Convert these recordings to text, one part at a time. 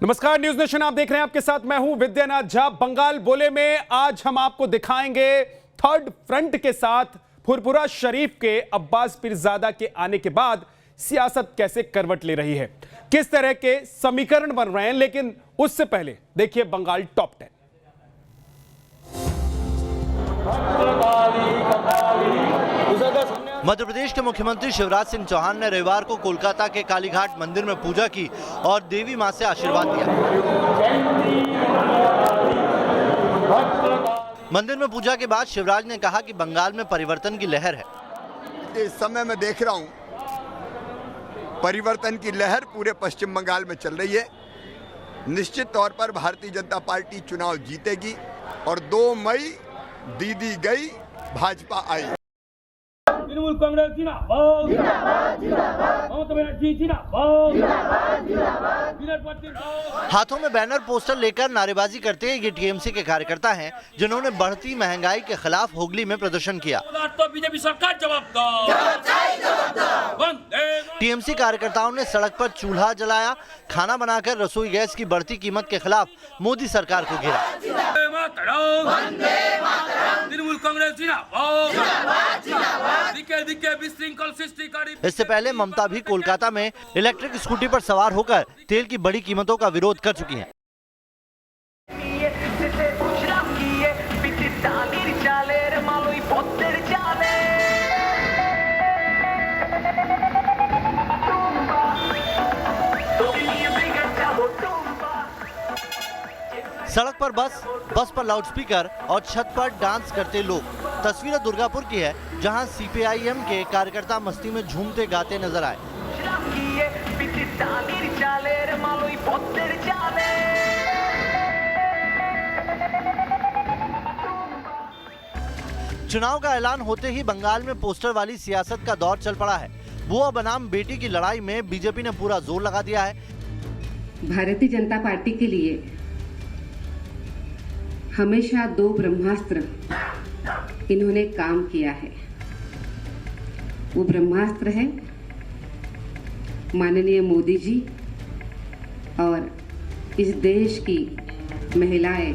नमस्कार, news nation आप देख रहे हैं। आपके साथ मैं हूं विद्यानाथ झा। बंगाल बोले में आज हम आपको दिखाएंगे थर्ड फ्रंट के साथ फुरपुरा शरीफ के अब्बास पीरजादा के आने के बाद सियासत कैसे करवट ले रही है, किस तरह के समीकरण बन रहे हैं। लेकिन उससे पहले देखिए बंगाल टॉप 10। मध्य प्रदेश के मुख्यमंत्री शिवराज सिंह चौहान ने रविवार को कोलकाता के कालीघाट मंदिर में पूजा की और देवी मां से आशीर्वाद लिया। मंदिर में पूजा के बाद शिवराज ने कहा कि बंगाल में परिवर्तन की लहर है। इस समय मैं देख रहा हूं परिवर्तन की लहर पूरे पश्चिम बंगाल में चल रही है। निश्चित तौर पर भारतीय जनता पार्टी चुनाव जीतेगी और 2 मई दीदी गई भाजपा आई। तृणमूल कांग्रेस जिंदाबाद जिंदाबाद जिंदाबाद, ममता बनर्जी जिंदाबाद जिंदाबाद जिंदाबाद। हाथों में बैनर पोस्टर लेकर नारेबाजी करते ये टीएमसी के कार्यकर्ता हैं, जिन्होंने बढ़ती महंगाई के खिलाफ हुगली में प्रदर्शन किया। तो बीजेपी सरकार जवाबदार। टीएमसी कार्यकर्ताओं ने सड़क पर चूल्हा जलाया, खाना बनाकर रसोई गैस की बढ़ती कीमत के खिलाफ मोदी सरकार को घेरा। तृणमूल कांग्रेस जिंदाबाद जिंदाबाद। इससे पहले ममता भी कोलकाता में इलेक्ट्रिक स्कूटी पर सवार होकर तेल की बड़ी कीमतों का विरोध कर चुकी हैं। सड़क पर बस पर लाउडस्पीकर और छत पर डांस करते लोग। तस्वीर दुर्गापुर की है, जहां सीपीआईएम के कार्यकर्ता मस्ती में झूमते गाते नजर आए। चुनाव का ऐलान होते ही बंगाल में पोस्टर वाली सियासत का दौर चल पड़ा है। बुआ बनाम बेटी की लड़ाई में बीजेपी ने पूरा जोर लगा दिया है। भारतीय जनता पार्टी के लिए हमेशा 2 ब्रह्मास्त्र इन्होंने काम किया है। वो ब्रह्मास्त्र है माननीय मोदी जी और इस देश की महिलाएं।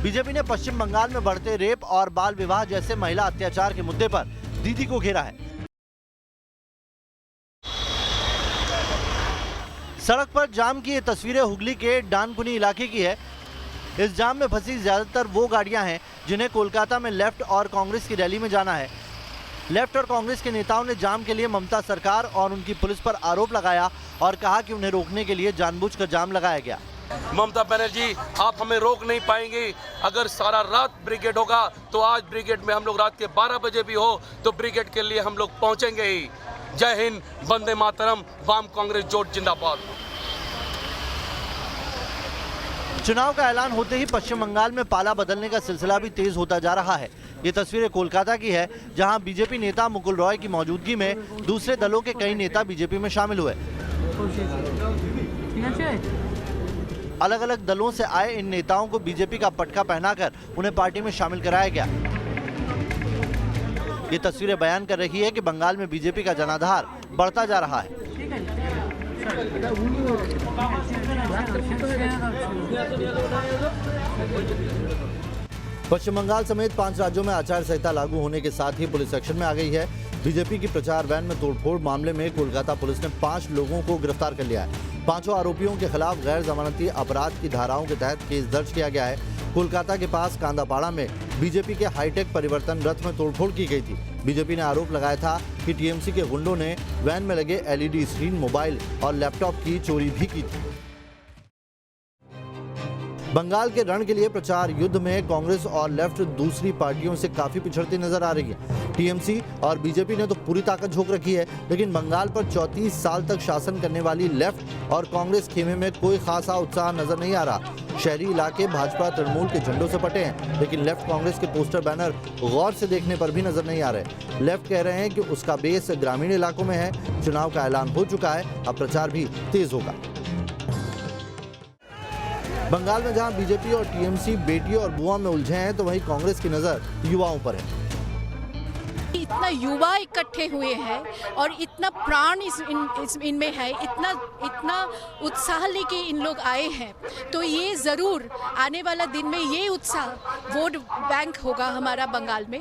बीजेपी ने पश्चिम बंगाल में बढ़ते रेप और बाल विवाह जैसे महिला अत्याचार के मुद्दे पर दीदी को घेरा है। सड़क पर जाम की ये तस्वीरें हुगली के डानकुनी इलाके की है। इस जाम में फंसी ज्यादातर वो गाड़ियां हैं जिन्हें कोलकाता में लेफ्ट और कांग्रेस की रैली में जाना है। लेफ्ट और कांग्रेस के नेताओं ने जाम के लिए ममता सरकार और उनकी पुलिस पर आरोप लगाया और कहा कि उन्हें रोकने के लिए जानबूझकर जाम लगाया गया। ममता बनर्जी, आप हमें रोक नहीं पाएंगे। अगर सारा रात ब्रिगेड होगा तो आज ब्रिगेड में हम लोग रात के 12 बजे भी हो तो ब्रिगेड के लिए हम लोग पहुंचेंगे ही। जय हिंद, वंदे मातरम, वाम कांग्रेस जोड़ जिंदाबाद। चुनाव का ऐलान होते ही पश्चिम बंगाल में पाला बदलने का सिलसिला भी तेज होता जा रहा है। ये तस्वीरें कोलकाता की है, जहां बीजेपी नेता मुकुल रॉय की मौजूदगी में दूसरे दलों के कई नेता बीजेपी में शामिल हुए। अलग अलग दलों से आए इन नेताओं को बीजेपी का पटका पहनाकर उन्हें पार्टी में शामिल कराया गया। ये तस्वीरें बयान कर रही है कि बंगाल में बीजेपी का जनाधार बढ़ता जा रहा है। पश्चिम बंगाल समेत 5 राज्यों में आचार संहिता लागू होने के साथ ही पुलिस एक्शन में आ गई है। बीजेपी की प्रचार वैन में तोड़फोड़ मामले में कोलकाता पुलिस ने 5 लोगों को गिरफ्तार कर लिया है। 5 आरोपियों के खिलाफ गैर जमानती अपराध की धाराओं के तहत केस दर्ज किया गया है। कोलकाता के पास कांदापाड़ा में बीजेपी के हाईटेक परिवर्तन रथ में तोड़फोड़ की गई थी। बीजेपी ने आरोप लगाया था कि टीएमसी के गुंडों ने वैन में लगे एलईडी स्क्रीन, मोबाइल और लैपटॉप की चोरी भी की थी। बंगाल के रण के लिए प्रचार युद्ध में कांग्रेस और लेफ्ट दूसरी पार्टियों से काफी पिछड़ती नजर आ रही है। टीएमसी और बीजेपी ने तो पूरी ताकत झोंक रखी है, लेकिन बंगाल पर 34 साल तक शासन करने वाली लेफ्ट और कांग्रेस खेमे में कोई खासा उत्साह नजर नहीं आ रहा। शहरी इलाके भाजपा तृणमूल के झंडों से पटे हैं, लेकिन लेफ्ट कांग्रेस के पोस्टर बैनर गौर से देखने पर भी नजर नहीं आ रहे। लेफ्ट कह रहे हैं कि उसका बेस ग्रामीण इलाकों में है। चुनाव का ऐलान हो चुका है, अब प्रचार भी तेज होगा। बंगाल में जहां बीजेपी और टीएमसी बेटी और बुआ में उलझे हैं, तो वहीं कांग्रेस की नजर युवाओं पर है। इतना युवा इकट्ठे हुए हैं और इतना प्राण इनमें है, इतना उत्साह लेके इन लोग आए हैं, तो ये ज़रूर आने वाला दिन में ये उत्साह वोट बैंक होगा हमारा बंगाल में।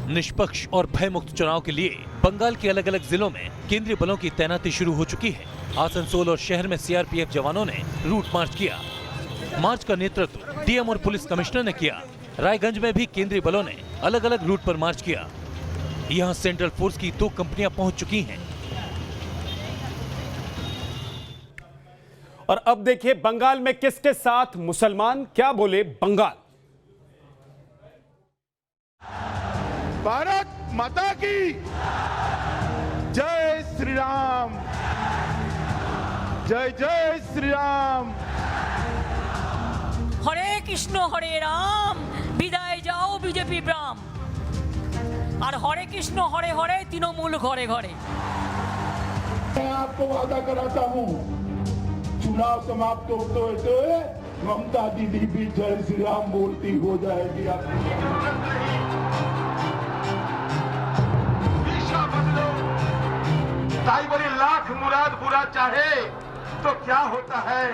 निष्पक्ष और भयमुक्त चुनाव के लिए बंगाल के अलग अलग जिलों में केंद्रीय बलों की तैनाती शुरू हो चुकी है। आसनसोल और शहर में सीआरपीएफ जवानों ने रूट मार्च किया। मार्च का नेतृत्व डीएम और पुलिस कमिश्नर ने किया। रायगंज में भी केंद्रीय बलों ने अलग अलग रूट पर मार्च किया। यहां सेंट्रल फोर्स की 2 कंपनियां पहुंच चुकी हैं। और अब देखिए बंगाल में किसके साथ मुसलमान क्या बोले बंगाल। भारत माता की जय श्री राम, जय जय श्री राम। हरे कृष्ण हरे राम, विदाय जाओ बीजेपी ब्राम, और हरे कृष्ण हरे हरे तृणमूल घरे घरे। मैं आपको वादा कराता हूँ, चुनाव समाप्त होते हुए ममता दीदी भी जय श्री राम बोलती हो जाएगी। ताई बड़ी लाख मुराद बुरा चाहे तो क्या होता है,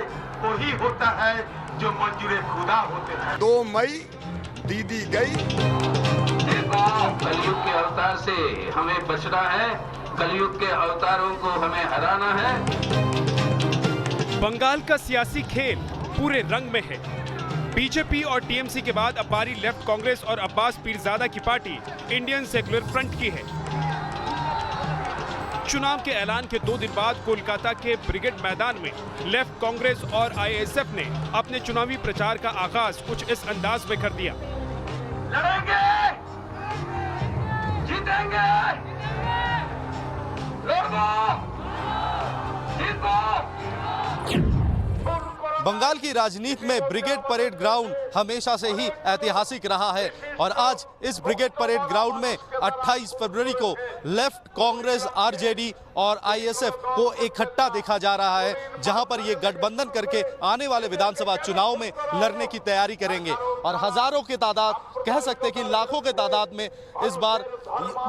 वही होता है जो मंजूरे खुदा होते हैं। 2 मई दीदी गई। कलयुग के अवतार से हमें बचना है, कलयुग के अवतारों को हमें हराना है। बंगाल का सियासी खेल पूरे रंग में है। बीजेपी और टीएमसी के बाद अब बारी लेफ्ट कांग्रेस और अब्बास पीरजादा की पार्टी इंडियन सेक्युलर फ्रंट की है। चुनाव के ऐलान के 2 दिन बाद कोलकाता के ब्रिगेड मैदान में लेफ्ट कांग्रेस और आईएसएफ ने अपने चुनावी प्रचार का आगाज कुछ इस अंदाज में कर दिया। लड़ेंगे, जीतेंगे, बंगाल की राजनीति में ब्रिगेड परेड ग्राउंड हमेशा से ही ऐतिहासिक रहा है और आज इस ब्रिगेड परेड ग्राउंड में 28 फरवरी को लेफ्ट कांग्रेस, आरजेडी और आईएसएफ को इकट्ठा देखा जा रहा है, जहां पर ये गठबंधन करके आने वाले विधानसभा चुनाव में लड़ने की तैयारी करेंगे। और हजारों के तादाद, कह सकते हैं कि लाखों के तादाद में इस बार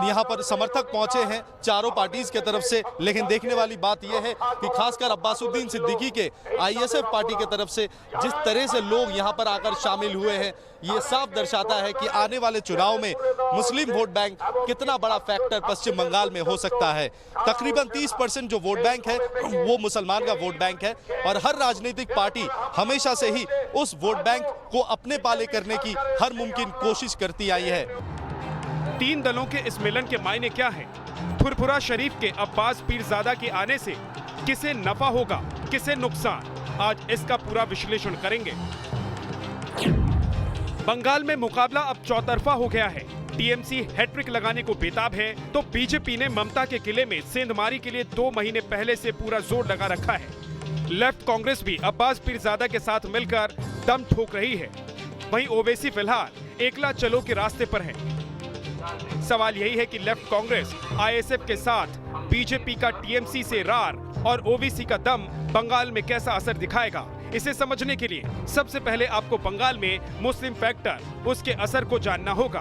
यहां पर समर्थक पहुंचे हैं चारों पार्टीज के तरफ से। लेकिन देखने वाली बात यह है कि खासकर अब्बासुद्दीन सिद्दीकी के आईएसएफ पार्टी की तरफ से जिस तरह से लोग यहां पर आकर शामिल हुए हैं, ये साफ दर्शाता है कि आने वाले चुनाव में मुस्लिम वोट बैंक कितना बड़ा फैक्टर पश्चिम बंगाल में हो सकता है। तकरीबन 30% जो वोट बैंक है वो मुसलमान का वोट बैंक है और हर राजनीतिक पार्टी हमेशा से ही उस वोट बैंक को अपने पाले करने की हर मुमकिन कोशिश करती आई है। 3 दलों के इस मिलन के मायने क्या हैं? फुरफुरा शरीफ के अब्बास पीरजादा के आने से किसे नफा होगा, किसे नुकसान? आज इसका पूरा विश्लेषण करेंगे। बंगाल में मुकाबला अब चौतरफा हो गया है। टीएमसी हैट्रिक लगाने को बेताब है तो बीजेपी ने ममता के किले में सेंधमारी के लिए 2 महीने पहले से पूरा जोर लगा रखा है। लेफ्ट कांग्रेस भी अब्बास पीरजादा के साथ मिलकर दम ठोक रही है। वहीं ओवैसी फिलहाल एकला चलो के रास्ते पर है। सवाल यही है कि लेफ्ट कांग्रेस आईएसएफ के साथ बीजेपी का टीएमसी से रार और ओवैसी का दम बंगाल में कैसा असर दिखाएगा। इसे समझने के लिए सबसे पहले आपको बंगाल में मुस्लिम फैक्टर, उसके असर को जानना होगा।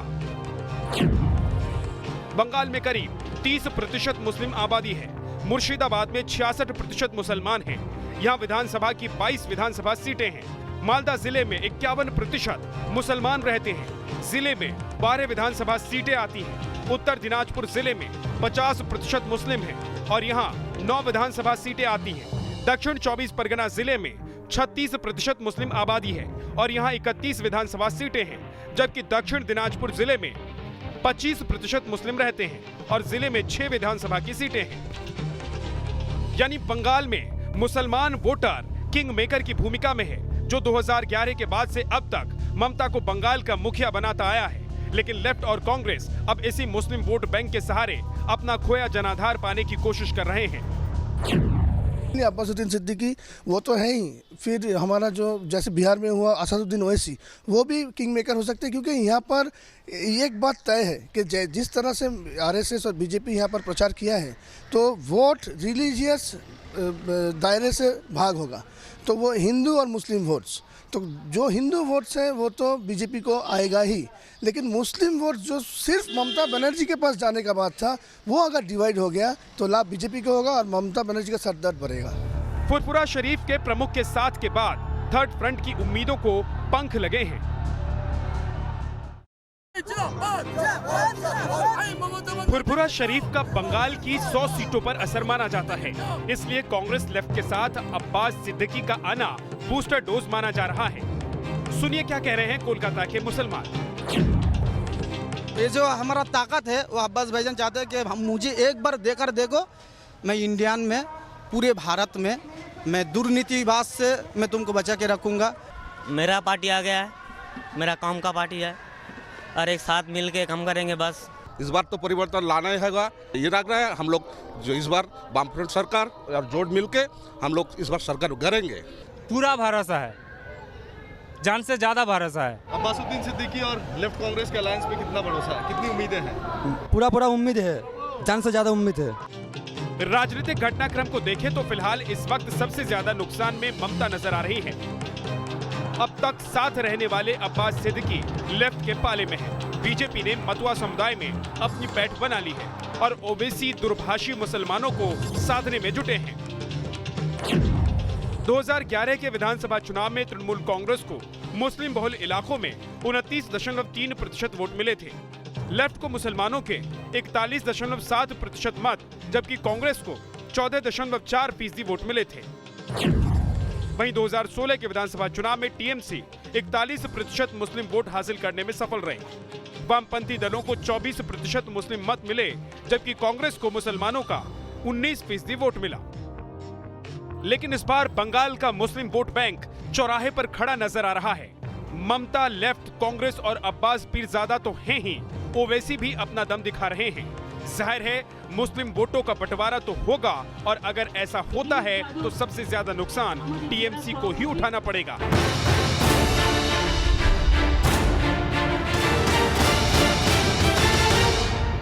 बंगाल में करीब 30% मुस्लिम आबादी है। मुर्शिदाबाद में 66% मुसलमान हैं। यहाँ विधानसभा की 22 विधानसभा सीटें हैं। मालदा जिले में 51% मुसलमान रहते हैं। जिले में 12 विधानसभा सीटें आती हैं। उत्तर दिनाजपुर जिले में 50% मुस्लिम हैं और यहाँ 9 विधानसभा सीटें आती हैं। दक्षिण 24 परगना जिले में 36% मुस्लिम आबादी है और यहाँ 31 विधानसभा सीटें हैं, जबकि दक्षिण दिनाजपुर जिले में 25% मुस्लिम रहते हैं और जिले में 6 विधानसभा की सीटें हैं। यानी बंगाल में मुसलमान वोटर किंग मेकर की भूमिका में है, जो 2011 के बाद से अब तक ममता को बंगाल का मुखिया बनाता आया है। लेकिन लेफ्ट और कांग्रेस अब इसी मुस्लिम वोट बैंक के सहारे अपना खोया जनाधार पाने की कोशिश कर रहे हैं। अब्बासुद्दीन सिद्दीकी वो तो है ही, फिर हमारा जो जैसे बिहार में हुआ असदुद्दीन ओवैसी, वो भी किंग मेकर हो सकते हैं, क्योंकि यहाँ पर एक बात तय है कि जिस तरह से आरएसएस और बीजेपी यहाँ पर प्रचार किया है तो वोट रिलीजियस दायरे से भाग होगा, तो वो हिंदू और मुस्लिम वोट्स, तो जो हिंदू वोट्स है वो तो बीजेपी को आएगा ही, लेकिन मुस्लिम वोट जो सिर्फ ममता बनर्जी के पास जाने का बात था, वो अगर डिवाइड हो गया तो लाभ बीजेपी को होगा और ममता बनर्जी का सरदर्द बढ़ेगा। फुरपुरा शरीफ के प्रमुख के साथ के बाद थर्ड फ्रंट की उम्मीदों को पंख लगे हैं। फुरपुरा शरीफ का बंगाल की 100 सीटों पर असर माना जाता है, इसलिए कांग्रेस लेफ्ट के साथ अब्बास सिद्दीकी का आना बूस्टर डोज माना जा रहा है। सुनिए क्या कह रहे हैं कोलकाता के मुसलमान। ये जो हमारा ताकत है वो अब्बास भाईजान चाहते हैं कि हम मुझे एक बार देकर देखो, मैं इंडियन में पूरे भारत में मैं दुर्नीतिवाद से मैं तुमको बचा के रखूंगा। मेरा पार्टी आ गया है, मेरा काम का पार्टी है और एक साथ मिल के काम करेंगे बस। इस बार तो परिवर्तन लाना ही होगा, ये लग रहा है हम लोग जो इस बार वामफ्रंट सरकार और जोड़ मिल के हम लोग इस बार सरकार करेंगे। पूरा भरोसा है, जान से ज्यादा भरोसा है। अब्बासुद्दीन सिद्दीकी और लेफ्ट कांग्रेस के अलायंस पे कितना भरोसा है, कितनी उम्मीदें हैं? पूरा उम्मीद है, जान से ज्यादा उम्मीद है। राजनीतिक घटनाक्रम को देखें तो फिलहाल इस वक्त सबसे ज्यादा नुकसान में ममता नजर आ रही है। अब तक साथ रहने वाले अब्बास सिद्दीकी लेफ्ट के पाले में है। बीजेपी ने मतुआ समुदाय में अपनी पैठ बना ली है और ओबीसी दुर्भाषी मुसलमानों को साधने में जुटे हैं। 2011 के विधानसभा चुनाव में तृणमूल कांग्रेस को मुस्लिम बहुल इलाकों में 29.3% वोट मिले थे। लेफ्ट को मुसलमानों के 41.7% मत, जबकि कांग्रेस को 14.4% वोट मिले थे। वहीं 2016 के विधानसभा चुनाव में टीएमसी 41% मुस्लिम वोट हासिल करने में सफल रहे। वामपंथी दलों को 24% मुस्लिम मत मिले, जबकि कांग्रेस को मुसलमानों का 19% वोट मिला। लेकिन इस बार बंगाल का मुस्लिम वोट बैंक चौराहे पर खड़ा नजर आ रहा है। ममता लेफ्ट, कांग्रेस और अब्बास पीरजादा तो हैं ही, ओवैसी भी अपना दम दिखा रहे हैं। जाहिर है मुस्लिम वोटों का बंटवारा तो होगा और अगर ऐसा होता है तो सबसे ज्यादा नुकसान टीएमसी को ही उठाना पड़ेगा।